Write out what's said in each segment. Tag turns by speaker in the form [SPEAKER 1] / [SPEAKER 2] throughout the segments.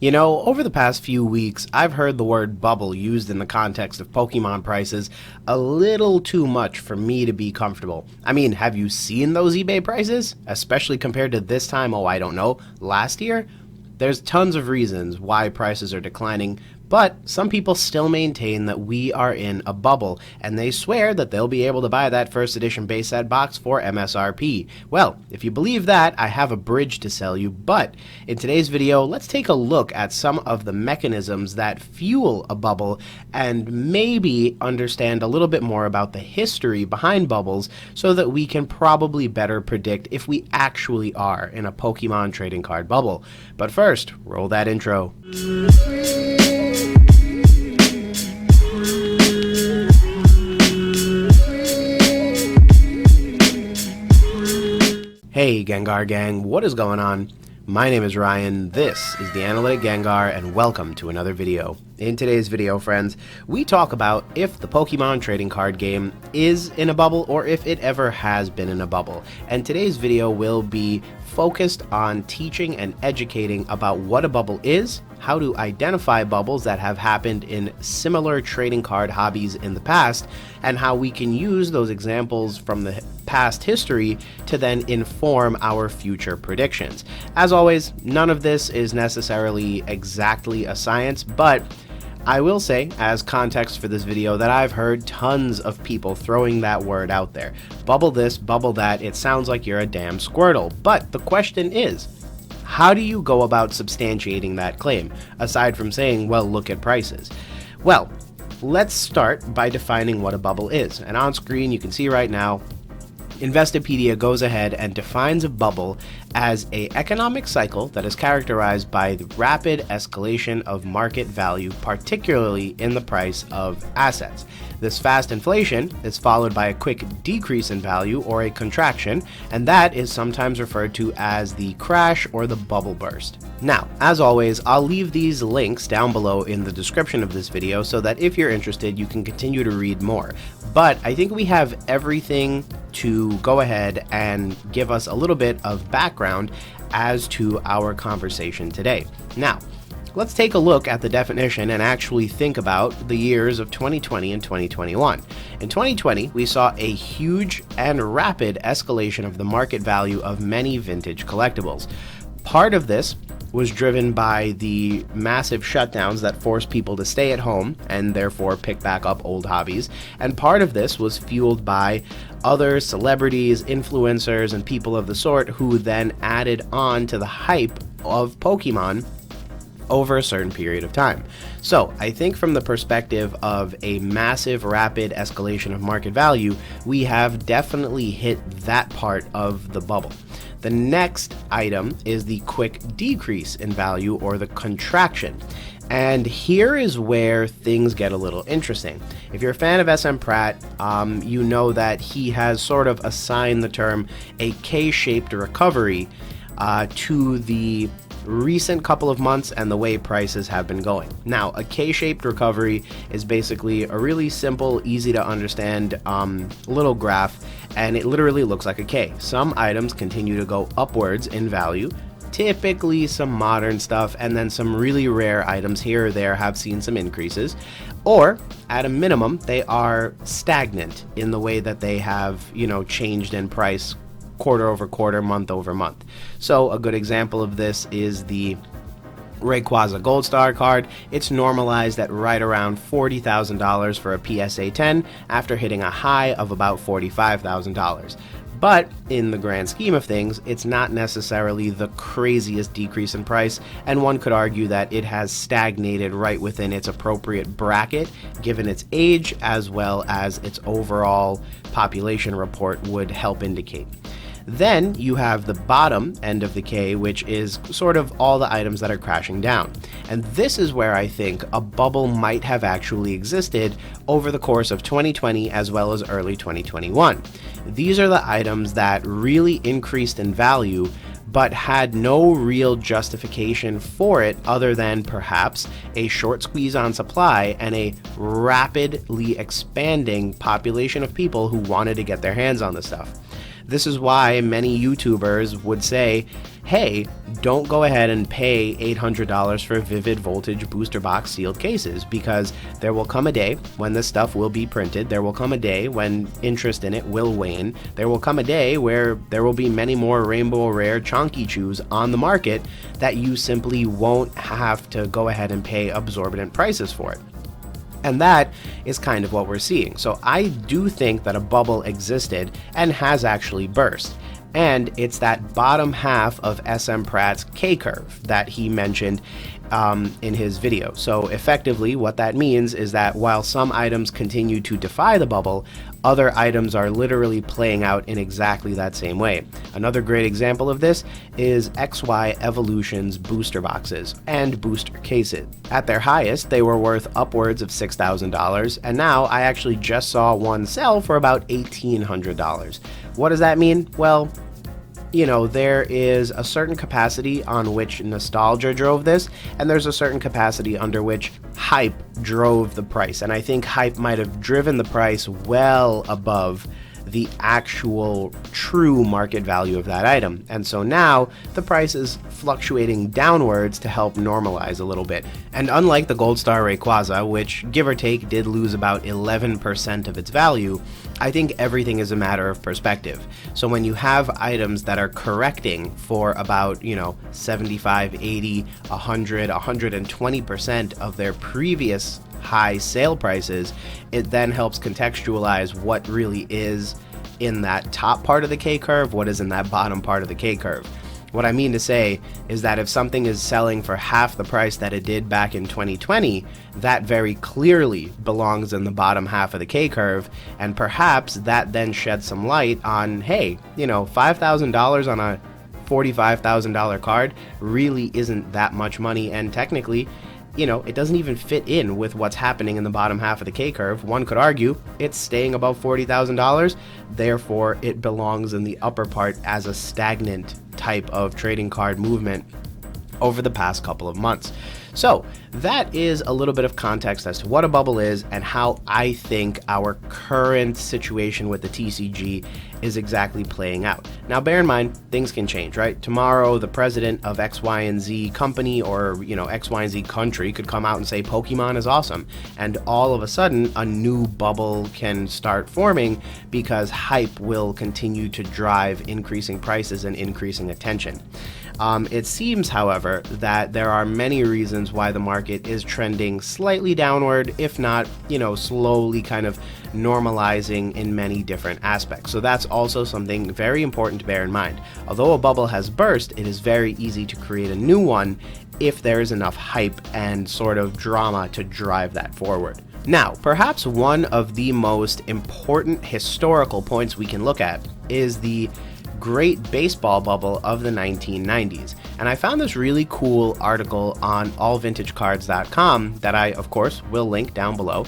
[SPEAKER 1] You know, over the past few weeks, I've heard the word bubble used in the context of Pokemon prices a little too much for me to be comfortable. I mean, have you seen those eBay prices? Especially compared to this time, oh, I don't know, last year? There's tons of reasons why prices are declining, but some people still maintain that we are in a bubble, and they swear that they'll be able to buy that first edition base set box for MSRP. Well, if you believe that, I have a bridge to sell you, but in today's video, let's take a look at some of the mechanisms that fuel a bubble and maybe understand a little bit more about the history behind bubbles so that we can probably better predict if we actually are in a Pokemon trading card bubble. But first, roll that intro. Hey Gengar Gang, what is going on? My name is Ryan, this is the Analytic Gengar, and welcome to another video. In today's video, friends, we talk about if the Pokemon trading card game is in a bubble or if it ever has been in a bubble. And today's video will be focused on teaching and educating about what a bubble is, how to identify bubbles that have happened in similar trading card hobbies in the past, and how we can use those examples from the past history to then inform our future predictions. As always, none of this is necessarily exactly a science, but I will say, as context for this video, that I've heard tons of people throwing that word out there. Bubble this, bubble that, it sounds like you're a damn Squirtle. But the question is, how do you go about substantiating that claim, aside from saying, well, look at prices? Well, let's start by defining what a bubble is. And on screen, you can see right now, Investopedia goes ahead and defines a bubble as an economic cycle that is characterized by the rapid escalation of market value, particularly in the price of assets. This fast inflation is followed by a quick decrease in value or a contraction, and that is sometimes referred to as the crash or the bubble burst. Now, as always, I'll leave these links down below in the description of this video so that if you're interested, you can continue to read more. But I think we have everything to go ahead and give us a little bit of background as to our conversation today. Now, let's take a look at the definition and actually think about the years of 2020 and 2021. In 2020, we saw a huge and rapid escalation of the market value of many vintage collectibles. Part of this was driven by the massive shutdowns that forced people to stay at home and therefore pick back up old hobbies. And part of this was fueled by other celebrities, influencers, and people of the sort who then added on to the hype of Pokemon over a certain period of time. So I think from the perspective of a massive rapid escalation of market value, we have definitely hit that part of the bubble. The next item is the quick decrease in value or the contraction. And here is where things get a little interesting. If you're a fan of SM Pratt, you know that he has sort of assigned the term a K-shaped recovery to the recent couple of months and the way prices have been going. Now, a K-shaped recovery is basically a really simple, easy to understand little graph, and it literally looks like a K. Some items continue to go upwards in value, typically some modern stuff, and then some really rare items here or there have seen some increases, or at a minimum, they are stagnant in the way that they have, changed in price quarter over quarter, month over month. So a good example of this is the Rayquaza Gold Star card. It's normalized at right around $40,000 for a PSA 10 after hitting a high of about $45,000. But in the grand scheme of things, it's not necessarily the craziest decrease in price, and one could argue that it has stagnated right within its appropriate bracket, given its age as well as its overall population report would help indicate. Then you have the bottom end of the K, which is sort of all the items that are crashing down. And this is where I think a bubble might have actually existed over the course of 2020 as well as early 2021. These are the items that really increased in value but had no real justification for it other than perhaps a short squeeze on supply and a rapidly expanding population of people who wanted to get their hands on the stuff. This is why many YouTubers would say, hey, don't go ahead and pay $800 for Vivid Voltage booster box sealed cases, because there will come a day when this stuff will be printed. There will come a day when interest in it will wane. There will come a day where there will be many more Rainbow Rare Chonky Chews on the market that you simply won't have to go ahead and pay exorbitant prices for it. And that is kind of what we're seeing. So I do think that a bubble existed and has actually burst. And it's that bottom half of SM Pratt's K-curve that he mentioned in his video. So effectively what that means is that while some items continue to defy the bubble, other items are literally playing out in exactly that same way. Another great example of this is XY Evolution's booster boxes and booster cases. At their highest, they were worth upwards of $6,000, and now I actually just saw one sell for about $1,800. What does that mean? Well, you know, there is a certain capacity on which nostalgia drove this, and there's a certain capacity under which hype drove the price. And I think hype might have driven the price well above the actual true market value of that item. And so now the price is fluctuating downwards to help normalize a little bit. And unlike the Gold Star Rayquaza, which give or take did lose about 11% of its value, I think everything is a matter of perspective. So when you have items that are correcting for about, 75, 80, 100, 120% of their previous high sale prices, it then helps contextualize what really is in that top part of the K-curve, what is in that bottom part of the K-curve. What I mean to say is that if something is selling for half the price that it did back in 2020, that very clearly belongs in the bottom half of the K-curve, and perhaps that then sheds some light on, hey, $5,000 on a $45,000 card really isn't that much money, and technically, it doesn't even fit in with what's happening in the bottom half of the K-curve. One could argue it's staying above $40,000, therefore it belongs in the upper part as a stagnant type of trading card movement over the past couple of months. So that is a little bit of context as to what a bubble is and how I think our current situation with the TCG is exactly playing out. Now, bear in mind, things can change, right? Tomorrow, the president of X, Y, and Z company or, X, Y, and Z country could come out and say Pokemon is awesome. And all of a sudden, a new bubble can start forming because hype will continue to drive increasing prices and increasing attention. It seems, however, that there are many reasons why the market is trending slightly downward, if not, slowly kind of normalizing in many different aspects. So that's also something very important to bear in mind. Although a bubble has burst, it is very easy to create a new one if there is enough hype and sort of drama to drive that forward. Now, perhaps one of the most important historical points we can look at is the Great Baseball Bubble of the 1990s. And I found this really cool article on allvintagecards.com that I, of course, will link down below.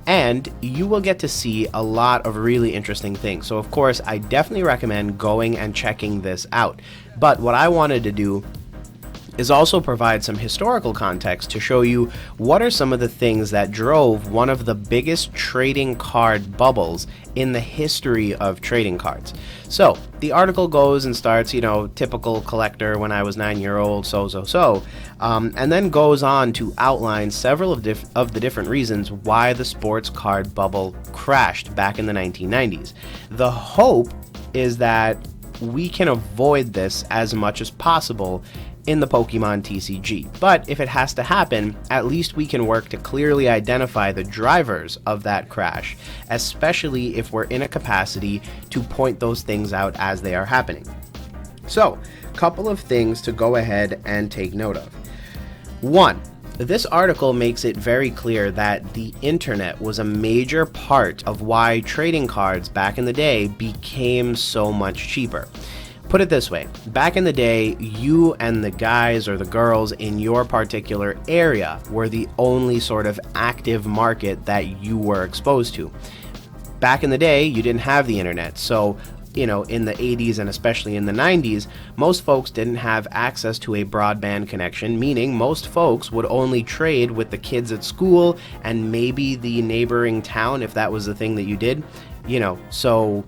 [SPEAKER 1] And you will get to see a lot of really interesting things. So, of course, I definitely recommend going and checking this out. But what I wanted to do is also provide some historical context to show you what are some of the things that drove one of the biggest trading card bubbles in the history of trading cards. So the article goes and starts, typical collector when I was 9-year-old, and then goes on to outline several of the different reasons why the sports card bubble crashed back in the 1990s. The hope is that we can avoid this as much as possible in the Pokemon TCG. But if it has to happen, at least we can work to clearly identify the drivers of that crash, especially if we're in a capacity to point those things out as they are happening. So, a couple of things to go ahead and take note of. One, this article makes it very clear that the internet was a major part of why trading cards back in the day became so much cheaper. Put it this way, back in the day, you and the guys or the girls in your particular area were the only sort of active market that you were exposed to. Back in the day, you didn't have the internet, so in the 80s and especially in the 90s, most folks didn't have access to a broadband connection, meaning most folks would only trade with the kids at school and maybe the neighboring town if that was the thing that you did, so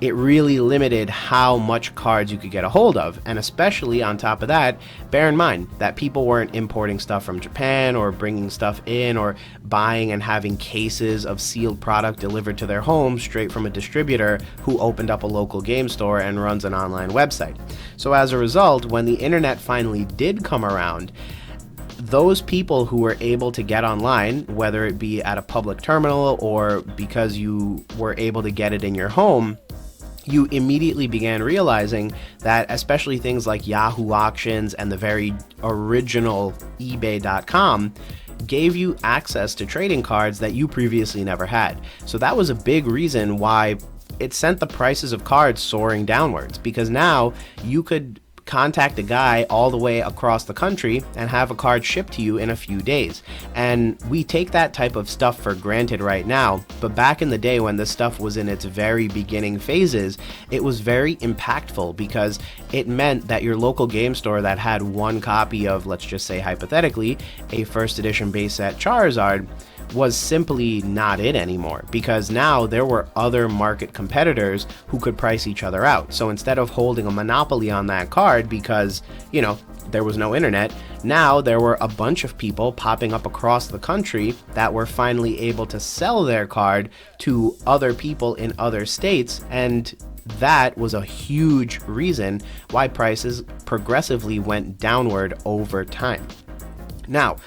[SPEAKER 1] it really limited how much cards you could get a hold of. And especially on top of that, bear in mind that people weren't importing stuff from Japan or bringing stuff in or buying and having cases of sealed product delivered to their home straight from a distributor who opened up a local game store and runs an online website. So as a result, when the internet finally did come around, those people who were able to get online, whether it be at a public terminal or because you were able to get it in your home, you immediately began realizing that especially things like Yahoo Auctions and the very original eBay.com gave you access to trading cards that you previously never had. So that was a big reason why it sent the prices of cards soaring downwards, because now you could contact a guy all the way across the country and have a card shipped to you in a few days. And we take that type of stuff for granted right now, but back in the day when this stuff was in its very beginning phases, it was very impactful because it meant that your local game store that had one copy of, let's just say hypothetically, a first edition base set Charizard was simply not it anymore, because now there were other market competitors who could price each other out. So instead of holding a monopoly on that card because, you know, there was no internet, now there were a bunch of people popping up across the country that were finally able to sell their card to other people in other states, and that was a huge reason why prices progressively went downward over time. Now,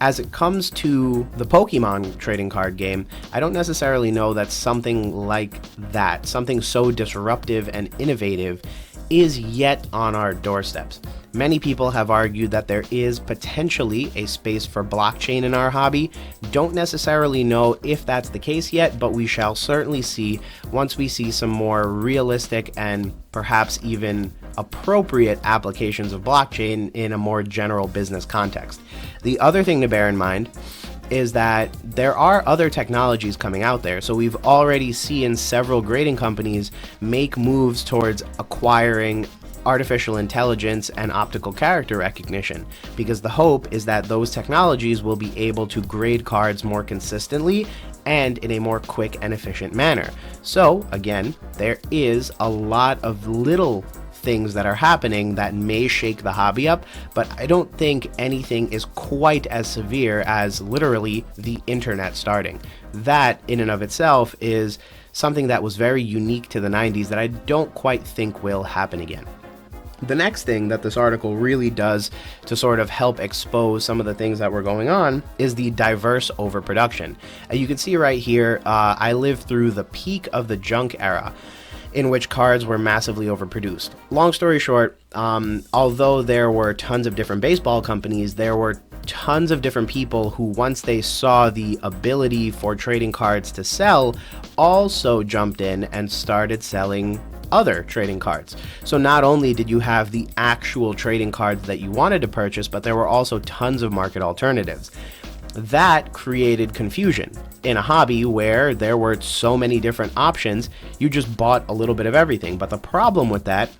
[SPEAKER 1] as it comes to the Pokemon trading card game, I don't necessarily know that something like that, something so disruptive and innovative, is yet on our doorsteps. Many people have argued that there is potentially a space for blockchain in our hobby. Don't necessarily know if that's the case yet, but we shall certainly see once we see some more realistic and perhaps even appropriate applications of blockchain in a more general business context. The other thing to bear in mind is that there are other technologies coming out there. So we've already seen several grading companies make moves towards acquiring artificial intelligence and optical character recognition, because the hope is that those technologies will be able to grade cards more consistently and in a more quick and efficient manner. So again, there is a lot of little things that are happening that may shake the hobby up, but I don't think anything is quite as severe as literally the internet starting. That in and of itself is something that was very unique to the 90s that I don't quite think will happen again. The next thing that this article really does to sort of help expose some of the things that were going on is the diverse overproduction. You can see right here, I lived through the peak of the junk era, in which cards were massively overproduced. Long story short, although there were tons of different baseball companies, there were tons of different people who, once they saw the ability for trading cards to sell, also jumped in and started selling other trading cards. So not only did you have the actual trading cards that you wanted to purchase, but there were also tons of market alternatives. That created confusion in a hobby where there were so many different options. You just bought a little bit of everything. But the problem with that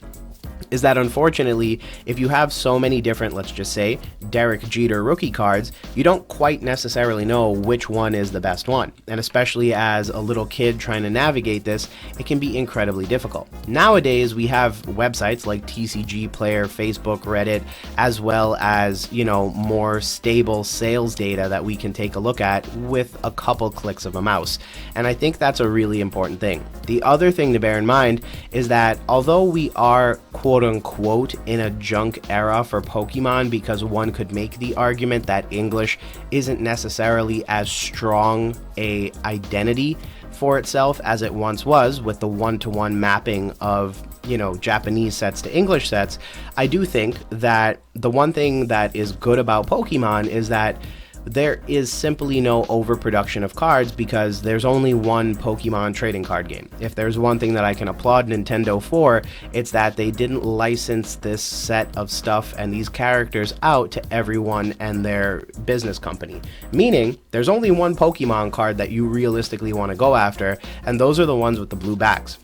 [SPEAKER 1] is that unfortunately, if you have so many different, let's just say, Derek Jeter rookie cards, you don't quite necessarily know which one is the best one. And especially as a little kid trying to navigate this, it can be incredibly difficult. Nowadays, we have websites like TCG Player, Facebook, Reddit, as well as, you know, more stable sales data that we can take a look at with a couple clicks of a mouse. And I think that's a really important thing. The other thing to bear in mind is that although we are quote-unquote in a junk era for Pokemon, because one could make the argument that English isn't necessarily as strong a identity for itself as it once was with the one-to-one mapping of, you know, Japanese sets to English sets, I do think that the one thing that is good about Pokemon is that there is simply no overproduction of cards because there's only one Pokemon trading card game. If there's one thing that I can applaud Nintendo for, it's that they didn't license this set of stuff and these characters out to everyone and their business company. Meaning, there's only one Pokemon card that you realistically want to go after, and those are the ones with the blue backs.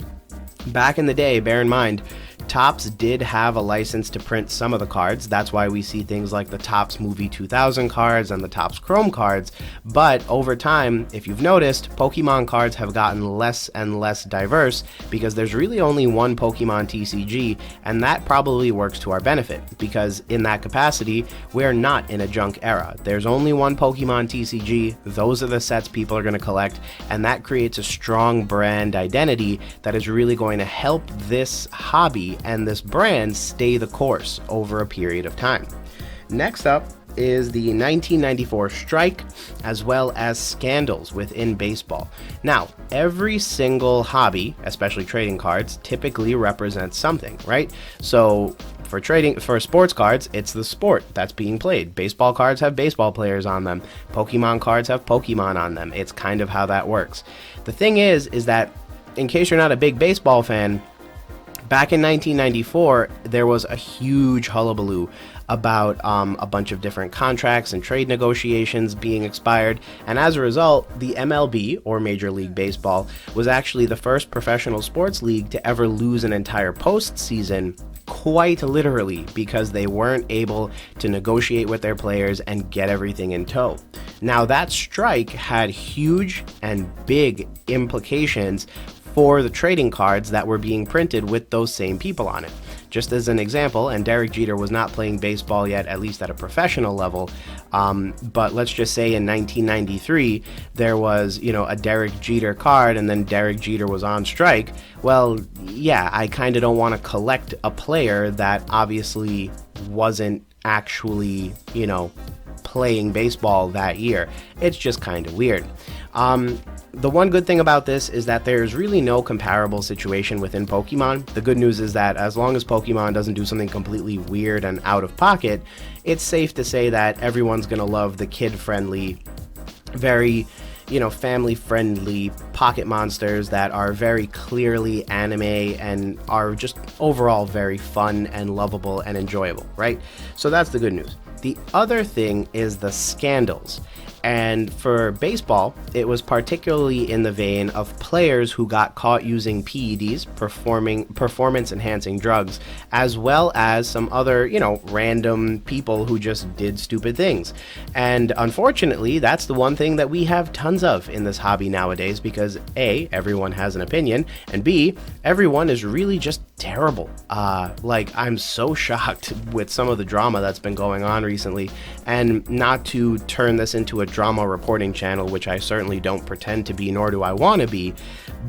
[SPEAKER 1] Back in the day, bear in mind, Topps did have a license to print some of the cards. That's why we see things like the Topps Movie 2000 cards and the Topps Chrome cards. But over time, if you've noticed, Pokemon cards have gotten less and less diverse because there's really only one Pokemon TCG, and that probably works to our benefit because in that capacity, we're not in a junk era. There's only one Pokemon TCG. Those are the sets people are going to collect, and that creates a strong brand identity that is really going to help this hobby and this brand stay the course over a period of time. Next up is the 1994 strike, as well as scandals within baseball. Now, every single hobby, especially trading cards, typically represents something, right? So for sports cards, it's the sport that's being played. Baseball cards have baseball players on them. Pokemon cards have Pokemon on them. It's kind of how that works. The thing is that in case you're not a big baseball fan, back in 1994, there was a huge hullabaloo about a bunch of different contracts and trade negotiations being expired, and as a result, the MLB, or Major League Baseball, was actually the first professional sports league to ever lose an entire postseason, quite literally, because they weren't able to negotiate with their players and get everything in tow. Now, that strike had huge and big implications for the trading cards that were being printed with those same people on it. Just as an example, and Derek Jeter was not playing baseball yet, at least at a professional level, but let's just say in 1993, there was, a Derek Jeter card, and then Derek Jeter was on strike. Well, yeah, I kind of don't want to collect a player that obviously wasn't actually, playing baseball that year. It's just kind of weird. The one good thing about this is that there's really no comparable situation within Pokemon. The good news is that as long as Pokemon doesn't do something completely weird and out of pocket, it's safe to say that everyone's going to love the kid-friendly, very, family-friendly pocket monsters that are very clearly anime and are just overall very fun and lovable and enjoyable, right? So that's the good news. The other thing is the scandals. And for baseball, it was particularly in the vein of players who got caught using PEDs, performance-enhancing drugs, as well as some other, random people who just did stupid things. And unfortunately, that's the one thing that we have tons of in this hobby nowadays because A, everyone has an opinion, and B, everyone is really just terrible. I'm so shocked with some of the drama that's been going on recently, and not to turn this into a drama reporting channel, which I certainly don't pretend to be, nor do I want to be,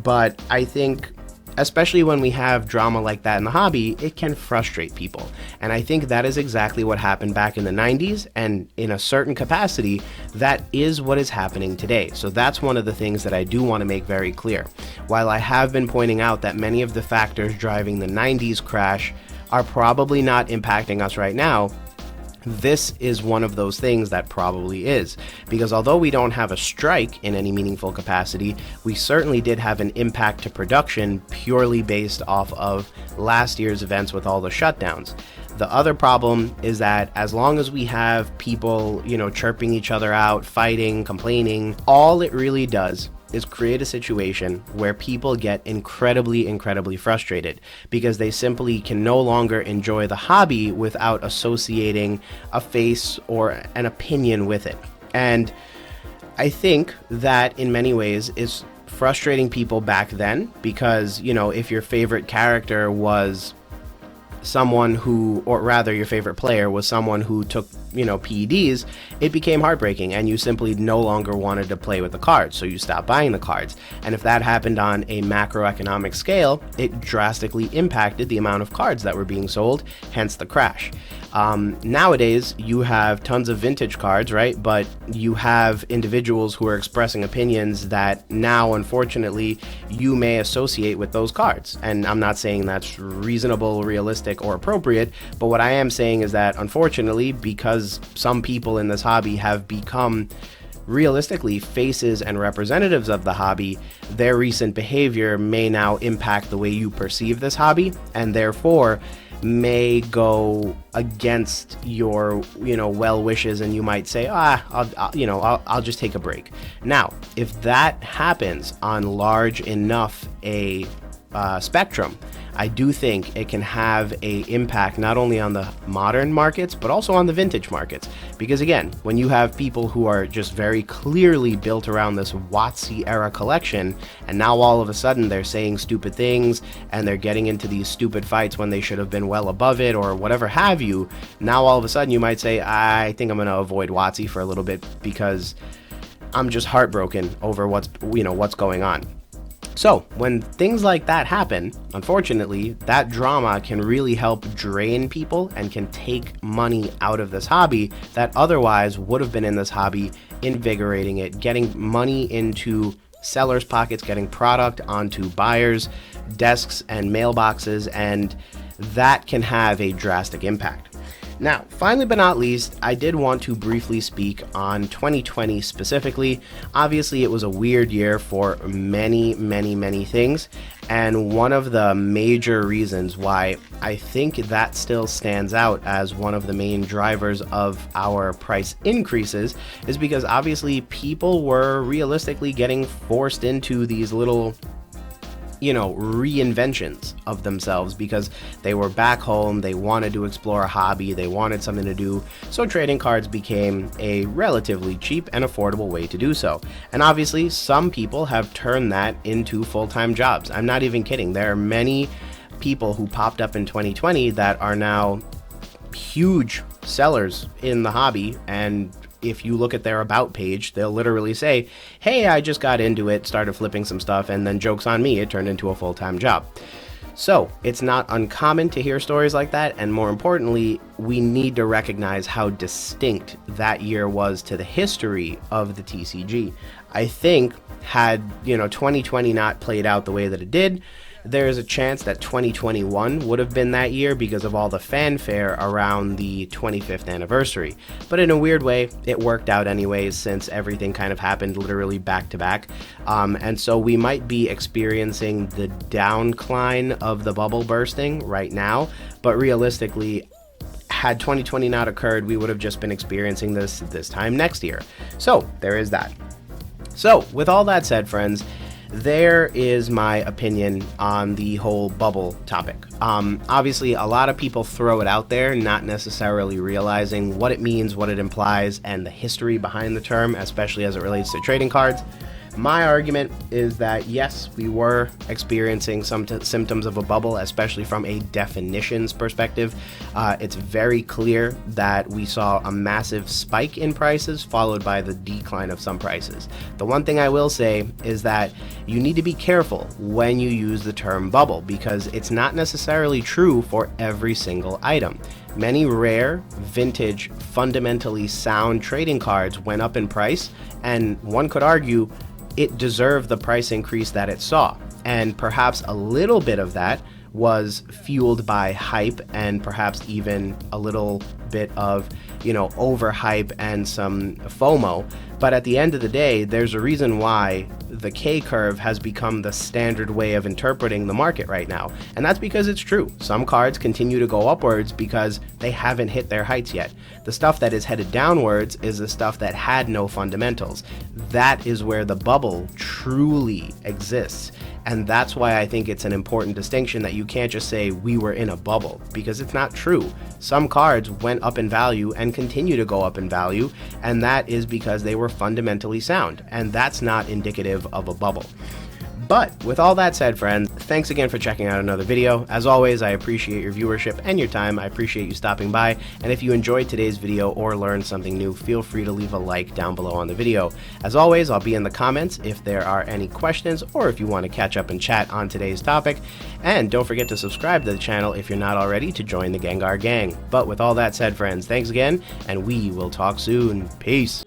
[SPEAKER 1] but I think especially when we have drama like that in the hobby, it can frustrate people. And I think that is exactly what happened back in the 90s, and in a certain capacity, that is what is happening today. So that's one of the things that I do want to make very clear. While I have been pointing out that many of the factors driving the 90s crash are probably not impacting us right now, this is one of those things that probably is, because although we don't have a strike in any meaningful capacity, we certainly did have an impact to production purely based off of last year's events with all the shutdowns. The other problem is that as long as we have people, chirping each other out, fighting, complaining, all it really does is create a situation where people get incredibly frustrated because they simply can no longer enjoy the hobby without associating a face or an opinion with it. And I think that in many ways is frustrating people back then because, if your favorite character was someone who, or rather your favorite player was someone who took, PEDs, it became heartbreaking and you simply no longer wanted to play with the cards, so you stopped buying the cards. And if that happened on a macroeconomic scale, it drastically impacted the amount of cards that were being sold, hence the crash. Nowadays, you have tons of vintage cards, right? But you have individuals who are expressing opinions that now, unfortunately, you may associate with those cards. And I'm not saying that's reasonable, realistic, or appropriate, but what I am saying is that, unfortunately, because some people in this hobby have become realistically faces and representatives of the hobby, their recent behavior may now impact the way you perceive this hobby, and therefore may go against your well wishes, and you might say, I'll just take a break. Now, if that happens on large enough a spectrum, I do think it can have a impact not only on the modern markets, but also on the vintage markets. Because again, when you have people who are just very clearly built around this WotC era collection, and now all of a sudden they're saying stupid things and they're getting into these stupid fights when they should have been well above it or whatever have you, now all of a sudden you might say, I think I'm going to avoid WotC for a little bit because I'm just heartbroken over what's going on. So when things like that happen, unfortunately, that drama can really help drain people and can take money out of this hobby that otherwise would have been in this hobby, invigorating it, getting money into sellers' pockets, getting product onto buyers' desks and mailboxes, and that can have a drastic impact. Now, finally but not least, I did want to briefly speak on 2020 specifically. Obviously, it was a weird year for many things, and one of the major reasons why I think that still stands out as one of the main drivers of our price increases is because obviously people were realistically getting forced into these little reinventions of themselves because they were back home, they wanted to explore a hobby, they wanted something to do, so trading cards became a relatively cheap and affordable way to do so. And obviously, some people have turned that into full-time jobs. I'm not even kidding. There are many people who popped up in 2020 that are now huge sellers in the hobby, and if you look at their about page, they'll literally say, hey, I just got into it, started flipping some stuff, and then joke's on me, it turned into a full-time job. So it's not uncommon to hear stories like that, and more importantly, we need to recognize how distinct that year was to the history of the TCG. I think had 2020 not played out the way that it did, there is a chance that 2021 would have been that year because of all the fanfare around the 25th anniversary. But in a weird way, it worked out anyways since everything kind of happened literally back to back. And so we might be experiencing the downcline of the bubble bursting right now, but realistically, had 2020 not occurred, we would have just been experiencing this time next year. So there is that. So with all that said, friends, there is my opinion on the whole bubble topic. Obviously, a lot of people throw it out there, not necessarily realizing what it means, what it implies, and the history behind the term, especially as it relates to trading cards. My argument is that yes, we were experiencing some symptoms of a bubble, especially from a definitions perspective. It's very clear that we saw a massive spike in prices followed by the decline of some prices. The one thing I will say is that you need to be careful when you use the term bubble because it's not necessarily true for every single item. Many rare, vintage, fundamentally sound trading cards went up in price, and one could argue it deserved the price increase that it saw. And perhaps a little bit of that was fueled by hype and perhaps even a little bit of, overhype and some FOMO. But at the end of the day, there's a reason why the K curve has become the standard way of interpreting the market right now. And that's because it's true. Some cards continue to go upwards because they haven't hit their heights yet. The stuff that is headed downwards is the stuff that had no fundamentals. That is where the bubble truly exists. And that's why I think it's an important distinction that you can't just say we were in a bubble, because it's not true. Some cards went up in value and continue to go up in value, and that is because they were fundamentally sound, and that's not indicative of a bubble. But with all that said, friends, thanks again for checking out another video. As always, I appreciate your viewership and your time. I appreciate you stopping by. And if you enjoyed today's video or learned something new, feel free to leave a like down below on the video. As always, I'll be in the comments if there are any questions or if you want to catch up and chat on today's topic. And don't forget to subscribe to the channel if you're not already to join the Gengar Gang. But with all that said, friends, thanks again, and we will talk soon. Peace.